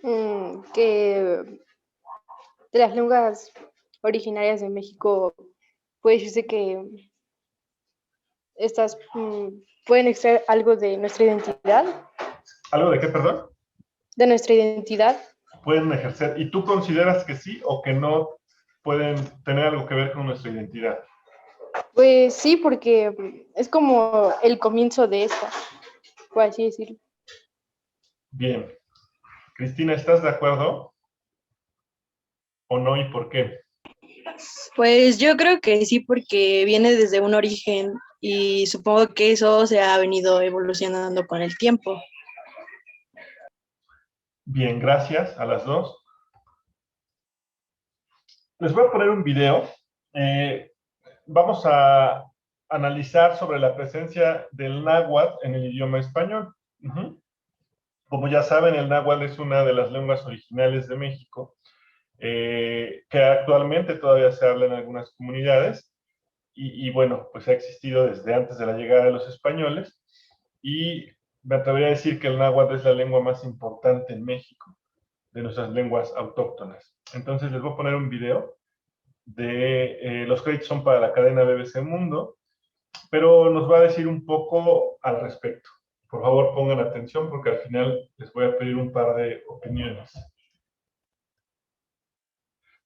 Que de las lenguas originarias de México puede decirse que estas pueden extraer algo ¿Algo de qué, perdón? de nuestra identidad. Pueden ejercer. ¿Y tú consideras que sí o que no pueden tener algo que ver con nuestra identidad? Pues sí, porque es como el comienzo de esta, por así decirlo. Bien. Cristina, ¿estás de acuerdo o no y por qué? Pues yo creo que sí, porque viene desde un origen y supongo que eso se ha venido evolucionando con el tiempo. Bien, gracias a las dos. Les voy a poner un video. Eh, Vamos a analizar sobre la presencia del náhuatl en el idioma español. Como ya saben, el náhuatl es una de las lenguas originales de México, que actualmente todavía se habla en algunas comunidades y bueno, pues ha existido desde antes de la llegada de los españoles y me atrevería a decir que el náhuatl es la lengua más importante en México, de nuestras lenguas autóctonas. Entonces les voy a poner un video de los créditos son para la cadena BBC Mundo, pero nos va a decir un poco al respecto. Por favor, pongan atención porque al final les voy a pedir un par de opiniones.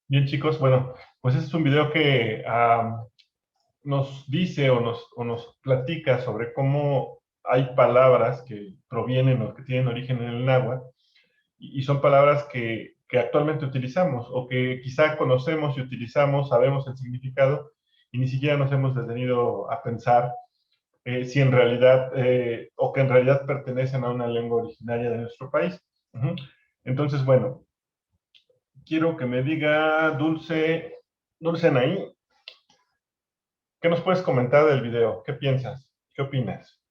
Bien, chicos, bueno, pues este es un video que nos dice o nos platica sobre cómo hay palabras que provienen o que tienen origen en el náhuatl y son palabras que actualmente utilizamos o que quizá conocemos y utilizamos, sabemos el significado y ni siquiera nos hemos detenido a pensar si en realidad o que en realidad pertenecen a una lengua originaria de nuestro país. Entonces, bueno, quiero que me diga Dulce Naí, ¿qué nos puedes comentar del video? ¿Qué piensas? ¿Qué opinas?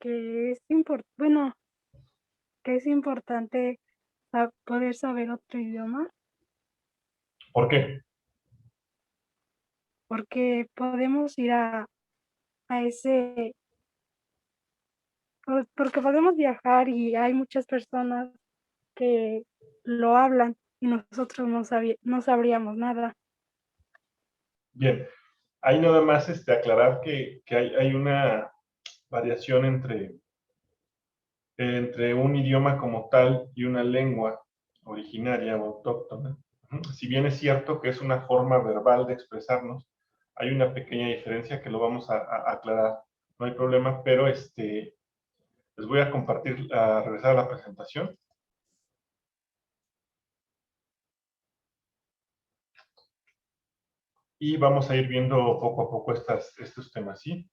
Que es bueno, que es importante poder saber otro idioma, ¿Por qué? porque podemos ir a ese, porque podemos viajar y hay muchas personas que lo hablan y nosotros no sabríamos nada. Bien, hay nada más aclarar que hay una variación entre un idioma como tal y una lengua originaria o autóctona. Si bien es cierto que es una forma verbal de expresarnos, hay una pequeña diferencia que lo vamos a aclarar, no hay problema, pero les voy a compartir, a regresar a la presentación. Y vamos a ir viendo poco a poco estos temas, ¿sí?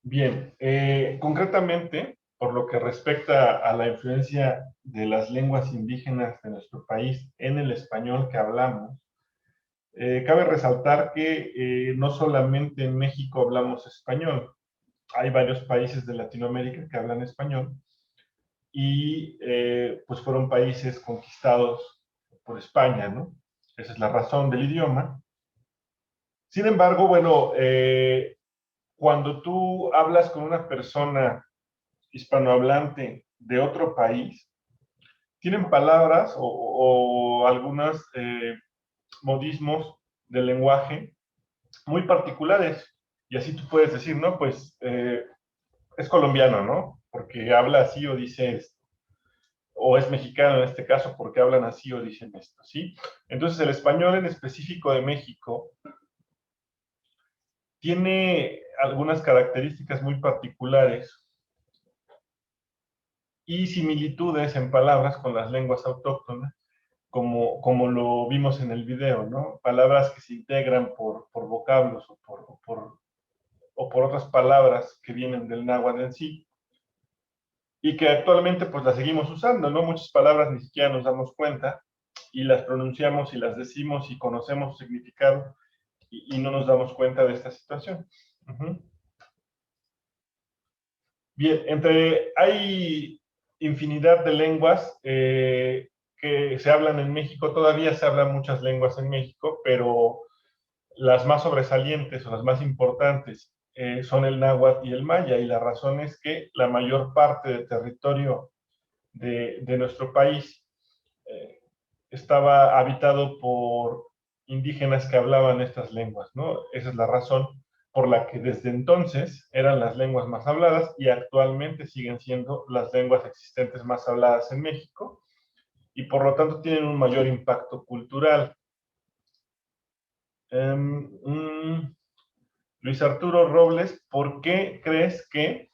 Bien, concretamente, por lo que respecta a la influencia de las lenguas indígenas de nuestro país en el español que hablamos, cabe resaltar que no solamente en México hablamos español, hay varios países de Latinoamérica que hablan español y pues fueron países conquistados por España, ¿no? Esa es la razón del idioma. Sin embargo, bueno, cuando tú hablas con una persona hispanohablante de otro país, tienen palabras o algunos modismos del lenguaje muy particulares. Y así tú puedes decir, ¿no? Pues es colombiano, ¿no? Porque habla así o dice esto. O es mexicano en este caso porque hablan así o dicen esto, ¿sí? Entonces el español en específico de México tiene algunas características muy particulares y similitudes en palabras con las lenguas autóctonas, como lo vimos en el video, ¿no? Palabras que se integran por vocablos o por otras palabras que vienen del náhuatl en sí, y que actualmente pues las seguimos usando, ¿no? Muchas palabras ni siquiera nos damos cuenta y las pronunciamos y las decimos y conocemos su significado y no nos damos cuenta de esta situación. Bien, hay infinidad de lenguas que se hablan en México, todavía se hablan muchas lenguas en México, pero las más sobresalientes o las más importantes son el náhuatl y el maya, y la razón es que la mayor parte del territorio de nuestro país estaba habitado por indígenas que hablaban estas lenguas, ¿no? Esa es la razón por la que desde entonces eran las lenguas más habladas y actualmente siguen siendo las lenguas existentes más habladas en México y por lo tanto tienen un mayor impacto cultural. Luis Arturo Robles, ¿por qué crees que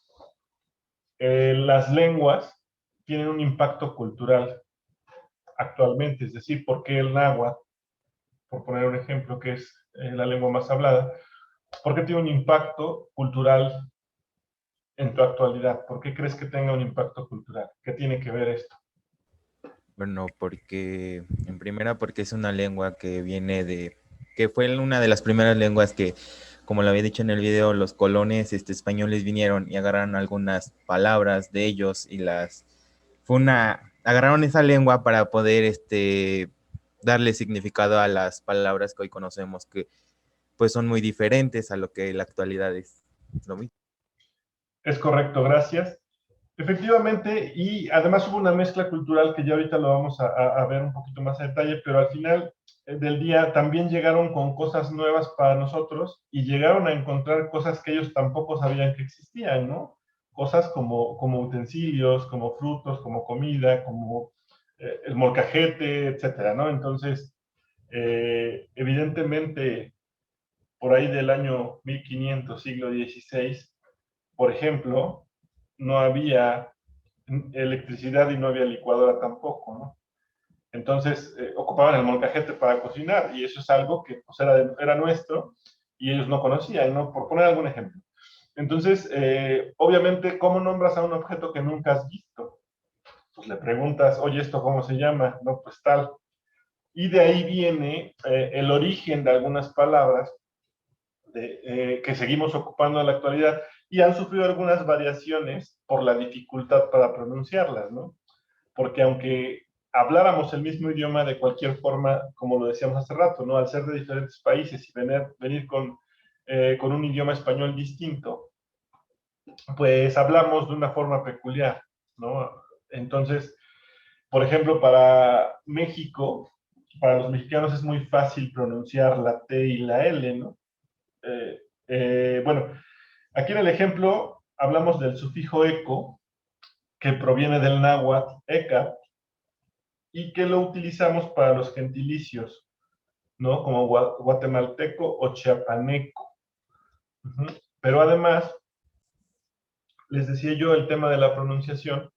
las lenguas tienen un impacto cultural actualmente? Es decir, ¿por qué el náhuatl, por poner un ejemplo, que es la lengua más hablada, por qué tiene un impacto cultural en tu actualidad? ¿Por qué crees que tenga un impacto cultural? ¿Qué tiene que ver esto? Bueno, porque en primera porque es una lengua que viene que fue una de las primeras lenguas que, como lo había dicho en el video, los colones españoles vinieron y agarraron algunas palabras de ellos y agarraron esa lengua para poder darle significado a las palabras que hoy conocemos, que pues son muy diferentes a lo que la actualidad es lo mismo. Es correcto, gracias. Efectivamente, y además hubo una mezcla cultural que ya ahorita lo vamos a ver un poquito más a detalle, pero al final del día también llegaron con cosas nuevas para nosotros y llegaron a encontrar cosas que ellos tampoco sabían que existían, ¿no? Cosas como utensilios, como frutos, como comida, como el molcajete, etcétera, ¿no? Entonces, evidentemente, por ahí del año 1500, siglo XVI, por ejemplo, no había electricidad y no había licuadora tampoco, ¿no? Entonces ocupaban el molcajete para cocinar y eso es algo que pues, era nuestro y ellos no conocían, ¿no? Por poner algún ejemplo. Entonces, obviamente, ¿cómo nombras a un objeto que nunca has visto? Pues le preguntas, oye, ¿esto cómo se llama? No, pues tal. Y de ahí viene el origen de algunas palabras que seguimos ocupando en la actualidad y han sufrido algunas variaciones por la dificultad para pronunciarlas, ¿no? Porque aunque habláramos el mismo idioma de cualquier forma, como lo decíamos hace rato, ¿no? Al ser de diferentes países y venir con un idioma español distinto, pues hablamos de una forma peculiar, ¿no? Entonces, por ejemplo, para México, para los mexicanos es muy fácil pronunciar la T y la L, ¿no? Bueno, aquí en el ejemplo hablamos del sufijo eco, que proviene del náhuatl eka, y que lo utilizamos para los gentilicios, ¿no? Como guatemalteco o chiapaneco. Pero además, les decía yo el tema de la pronunciación,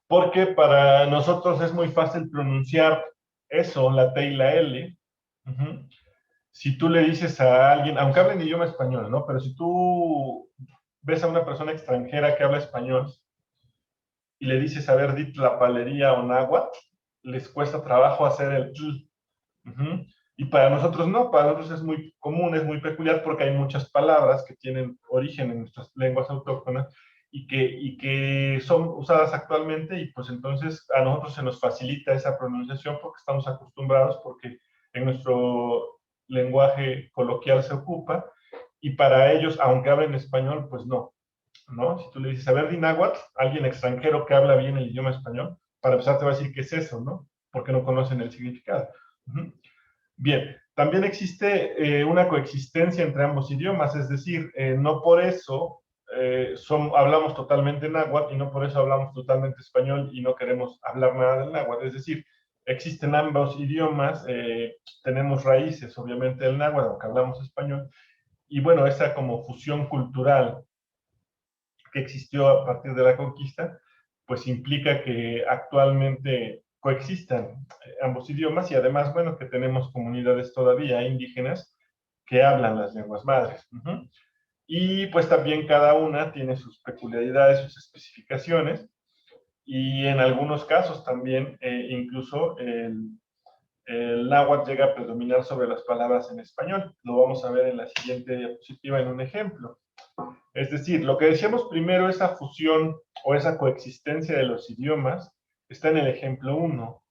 porque para nosotros es muy fácil pronunciar eso, la T y la L. Si tú le dices a alguien, aunque hablen idioma español, ¿no? Pero si tú ves a una persona extranjera que habla español y le dices, a ver, di tlapalería o náhuatl, les cuesta trabajo hacer el tl. Y para nosotros no, para nosotros es muy común, es muy peculiar porque hay muchas palabras que tienen origen en nuestras lenguas autóctonas y que son usadas actualmente y pues entonces a nosotros se nos facilita esa pronunciación porque estamos acostumbrados, porque en nuestro lenguaje coloquial se ocupa y para ellos, aunque hablen español, pues no, ¿no? Si tú le dices, a ver, di náhuatl, alguien extranjero que habla bien el idioma español, para empezar te va a decir qué es eso, ¿no? Porque no conocen el significado. Bien, también existe una coexistencia entre ambos idiomas, es decir, no por eso hablamos totalmente náhuatl y no por eso hablamos totalmente español y no queremos hablar nada del náhuatl, es decir, existen ambos idiomas, tenemos raíces obviamente del náhuatl, aunque hablamos español, y bueno, esa como fusión cultural que existió a partir de la conquista, pues implica que actualmente coexistan ambos idiomas y además, bueno, que tenemos comunidades todavía indígenas que hablan las lenguas madres. Y pues también cada una tiene sus peculiaridades, sus especificaciones y en algunos casos también incluso el náhuatl llega a predominar sobre las palabras en español. Lo vamos a ver en la siguiente diapositiva en un ejemplo. Es decir, lo que decíamos primero, esa fusión o esa coexistencia de los idiomas, está en el ejemplo 1.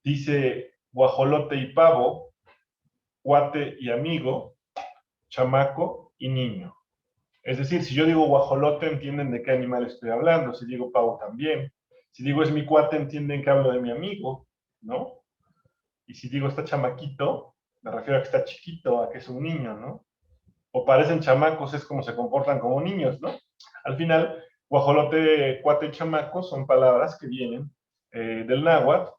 Dice guajolote y pavo, cuate y amigo, chamaco y niño. Es decir, si yo digo guajolote, entienden de qué animal estoy hablando. Si digo pavo, también. Si digo es mi cuate, entienden que hablo de mi amigo, ¿no? Y si digo está chamaquito, me refiero a que está chiquito, a que es un niño, ¿no? O parecen chamacos, es como se comportan como niños, ¿no? Al final, guajolote, cuate y chamaco son palabras que vienen del náhuatl.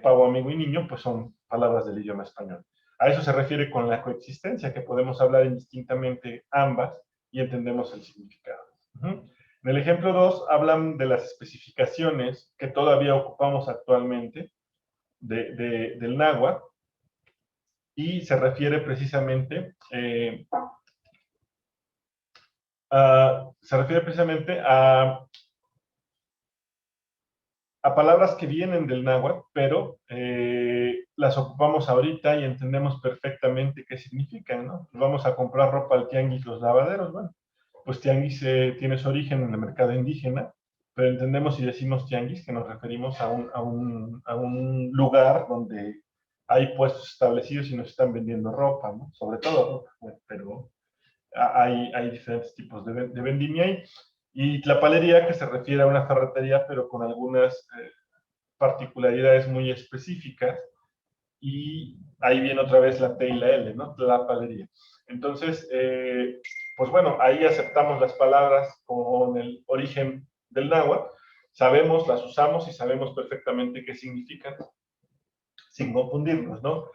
Pavo, amigo y niño, pues son palabras del idioma español. A eso se refiere con la coexistencia, que podemos hablar indistintamente ambas y entendemos el significado. En el ejemplo 2 hablan de las especificaciones que todavía ocupamos actualmente del náhuatl y se refiere precisamente a palabras que vienen del náhuatl, pero las ocupamos ahorita y entendemos perfectamente qué significan, ¿no? Vamos a comprar ropa al tianguis, los lavaderos, bueno, pues tianguis tiene su origen en el mercado indígena, pero entendemos si decimos tianguis que nos referimos a un lugar donde hay puestos establecidos y nos están vendiendo ropa, ¿no? Sobre todo ropa, bueno, pero hay diferentes tipos de vendimia ahí. Y tlapalería, que se refiere a una ferretería, pero con algunas particularidades muy específicas. Y ahí viene otra vez la T y la L, ¿no? Tlapalería. Entonces, pues bueno, ahí aceptamos las palabras con el origen del náhuatl, sabemos, las usamos y sabemos perfectamente qué significan, sin confundirnos, ¿no?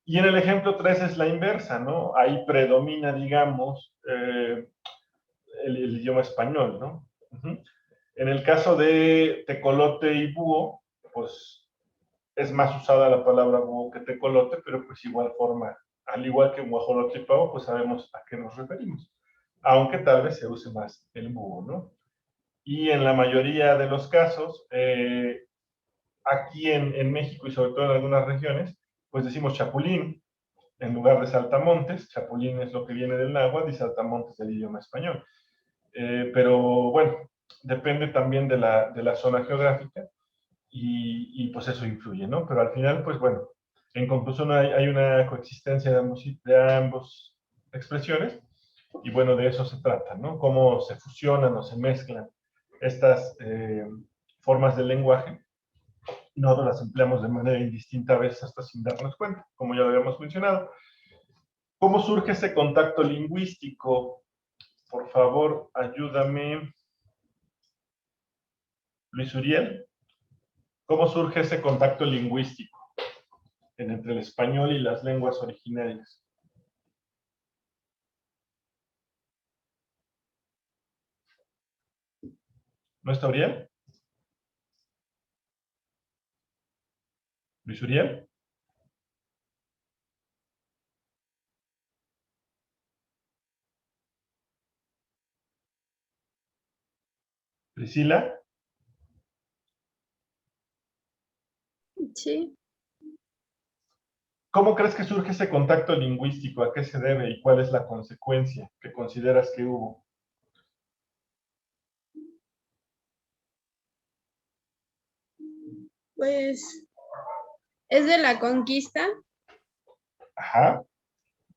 Y en el ejemplo 3 es la inversa, ¿no? Ahí predomina, digamos, el idioma español, ¿no? En el caso de tecolote y búho, pues es más usada la palabra búho que tecolote, pero pues igual forma, al igual que guajolote y pavo, pues sabemos a qué nos referimos, aunque tal vez se use más el búho, ¿no? Y en la mayoría de los casos, aquí en México y sobre todo en algunas regiones, pues decimos chapulín en lugar de saltamontes. Chapulín es lo que viene del náhuatl y saltamontes del idioma español. Pero bueno, depende también de la zona geográfica y pues eso influye, ¿no? Pero al final, pues bueno, en conclusión hay una coexistencia de ambos expresiones y bueno, de eso se trata, ¿no? Cómo se fusionan o se mezclan estas formas del lenguaje. Nosotros las empleamos de manera indistinta a veces hasta sin darnos cuenta, como ya lo habíamos mencionado. ¿Cómo surge ese contacto lingüístico? Por favor, ayúdame, Luis Uriel. ¿Cómo surge ese contacto lingüístico entre el español y las lenguas originarias? ¿No está Uriel? ¿Luis Uriel? ¿Priscila? Sí. ¿Cómo crees que surge ese contacto lingüístico? ¿A qué se debe y cuál es la consecuencia que consideras que hubo? Pues es de la conquista, Ajá.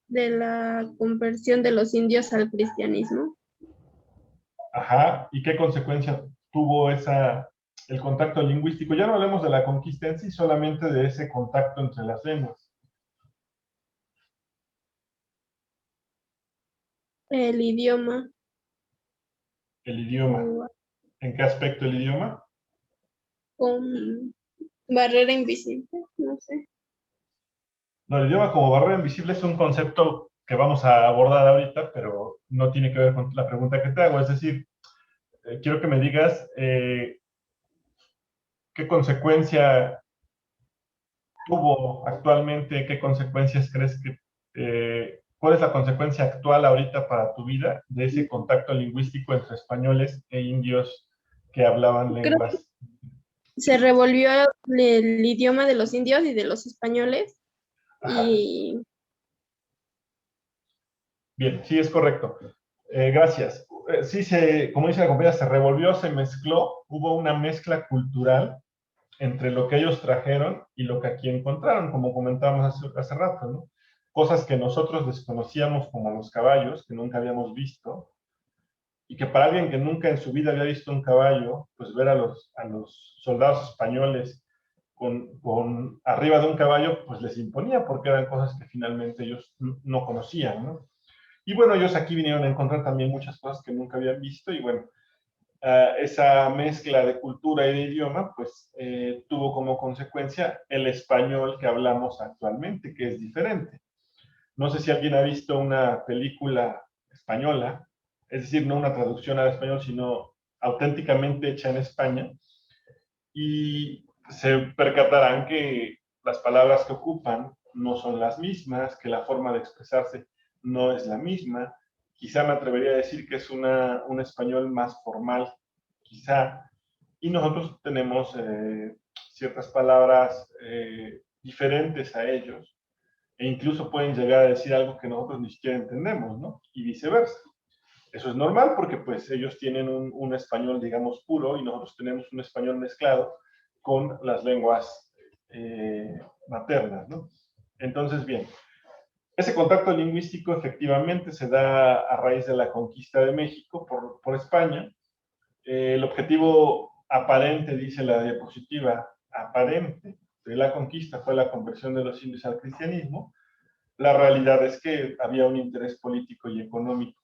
de la conversión de los indios al cristianismo. Ajá. ¿Y qué consecuencia tuvo el contacto lingüístico? Ya no hablemos de la conquista en sí, solamente de ese contacto entre las lenguas. El idioma. El idioma. ¿En qué aspecto el idioma? Con barrera invisible, no sé. No, el idioma como barrera invisible es un concepto que vamos a abordar ahorita, pero no tiene que ver con la pregunta que te hago. Es decir, quiero que me digas qué consecuencia tuvo actualmente, qué consecuencias crees cuál es la consecuencia actual ahorita para tu vida de ese contacto lingüístico entre españoles e indios que hablaban lenguas. Se revolvió el idioma de los indios y de los españoles. Ajá. Y bien, sí, es correcto. Gracias. Sí, como dice la compañera, se revolvió, se mezcló, hubo una mezcla cultural entre lo que ellos trajeron y lo que aquí encontraron, como comentábamos hace rato, ¿no? cosas que nosotros desconocíamos como los caballos, que nunca habíamos visto, y que para alguien que nunca en su vida había visto un caballo, pues ver a los soldados españoles con arriba de un caballo, pues les imponía, porque eran cosas que finalmente ellos no conocían, ¿no? Y bueno, ellos aquí vinieron a encontrar también muchas cosas que nunca habían visto, y bueno, esa mezcla de cultura y de idioma, pues tuvo como consecuencia el español que hablamos actualmente, que es diferente. No sé si alguien ha visto una película española, es decir, no una traducción al español, sino auténticamente hecha en España, y se percatarán que las palabras que ocupan no son las mismas, que la forma de expresarse no es la misma. Quizá me atrevería a decir que es un español más formal, quizá, y nosotros tenemos ciertas palabras diferentes a ellos, e incluso pueden llegar a decir algo que nosotros ni siquiera entendemos, ¿no? Y viceversa. Eso es normal porque pues ellos tienen un español, digamos, puro, y nosotros tenemos un español mezclado con las lenguas maternas, ¿no? Entonces, bien, ese contacto lingüístico efectivamente se da a raíz de la conquista de México por España. El objetivo aparente, dice la diapositiva, aparente de la conquista fue la conversión de los indios al cristianismo. La realidad es que había un interés político y económico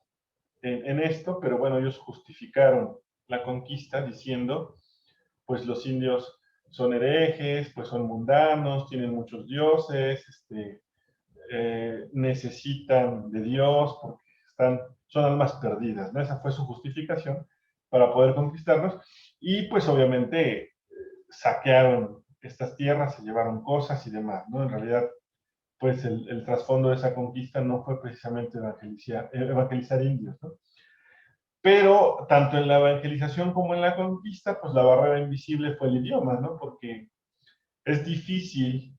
en esto, pero bueno, ellos justificaron la conquista diciendo, pues los indios son herejes, pues son mundanos, tienen muchos dioses, necesitan de Dios porque son almas perdidas, ¿no? Esa fue su justificación para poder conquistarnos, y pues obviamente saquearon estas tierras, se llevaron cosas y demás, ¿no? En realidad, pues el trasfondo de esa conquista no fue precisamente evangelizar indios, ¿no? Pero tanto en la evangelización como en la conquista, pues la barrera invisible fue el idioma, ¿no? Porque es difícil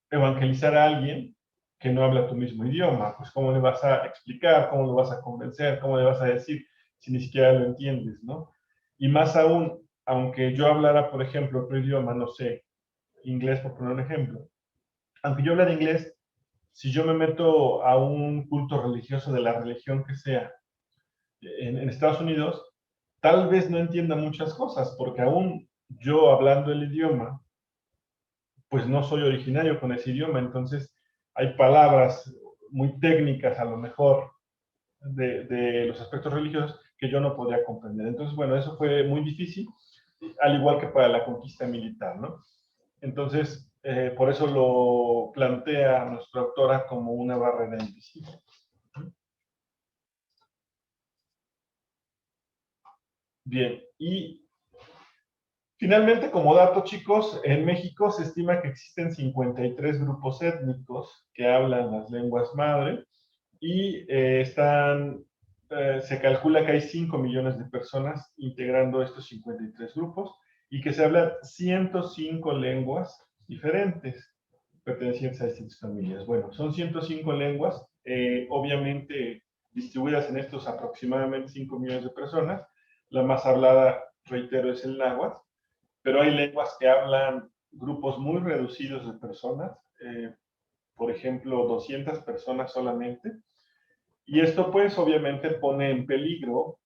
evangelizar a alguien que no habla tu mismo idioma. Pues cómo le vas a explicar, cómo lo vas a convencer, cómo le vas a decir si ni siquiera lo entiendes, ¿no? Y más aún, aunque yo hablara, por ejemplo, otro idioma, no sé, inglés por poner un ejemplo, aunque yo hablara inglés, si yo me meto a un culto religioso de la religión que sea en Estados Unidos, tal vez no entienda muchas cosas, porque aún yo hablando el idioma, pues no soy originario con ese idioma, entonces hay palabras muy técnicas a lo mejor de los aspectos religiosos que yo no podría comprender. Entonces, bueno, eso fue muy difícil, al igual que para la conquista militar, ¿no? Entonces, por eso lo plantea nuestra autora como una barrera invisible. Bien, y finalmente, como dato, chicos, en México se estima que existen 53 grupos étnicos que hablan las lenguas madre, y se calcula que hay 5 millones de personas integrando estos 53 grupos, y que se hablan 105 lenguas diferentes pertenecientes a distintas familias. Bueno, son 105 lenguas, obviamente distribuidas en estos aproximadamente 5 millones de personas. La más hablada, reitero, es el náhuatl, pero hay lenguas que hablan grupos muy reducidos de personas, por ejemplo, 200 personas solamente, y esto pues obviamente pone en peligro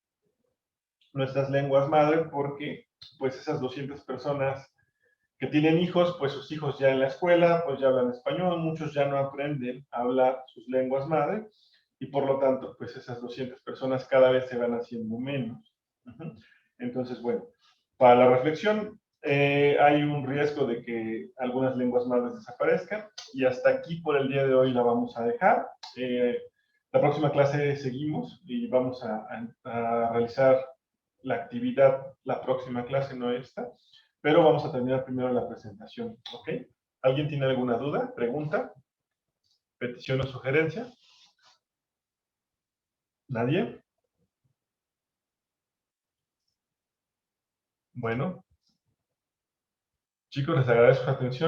nuestras lenguas madre, porque pues esas 200 personas que tienen hijos, pues sus hijos ya en la escuela pues ya hablan español, muchos ya no aprenden a hablar sus lenguas madre, y por lo tanto pues esas 200 personas cada vez se van haciendo menos. Entonces, bueno, para la reflexión, hay un riesgo de que algunas lenguas madres desaparezcan, y hasta aquí por el día de hoy la vamos a dejar. La próxima clase seguimos y vamos a realizar la actividad, la próxima clase, no esta, pero vamos a terminar primero la presentación, ¿ok? ¿Alguien tiene alguna duda, pregunta, petición o sugerencia? ¿Nadie? Bueno, chicos, les agradezco su atención.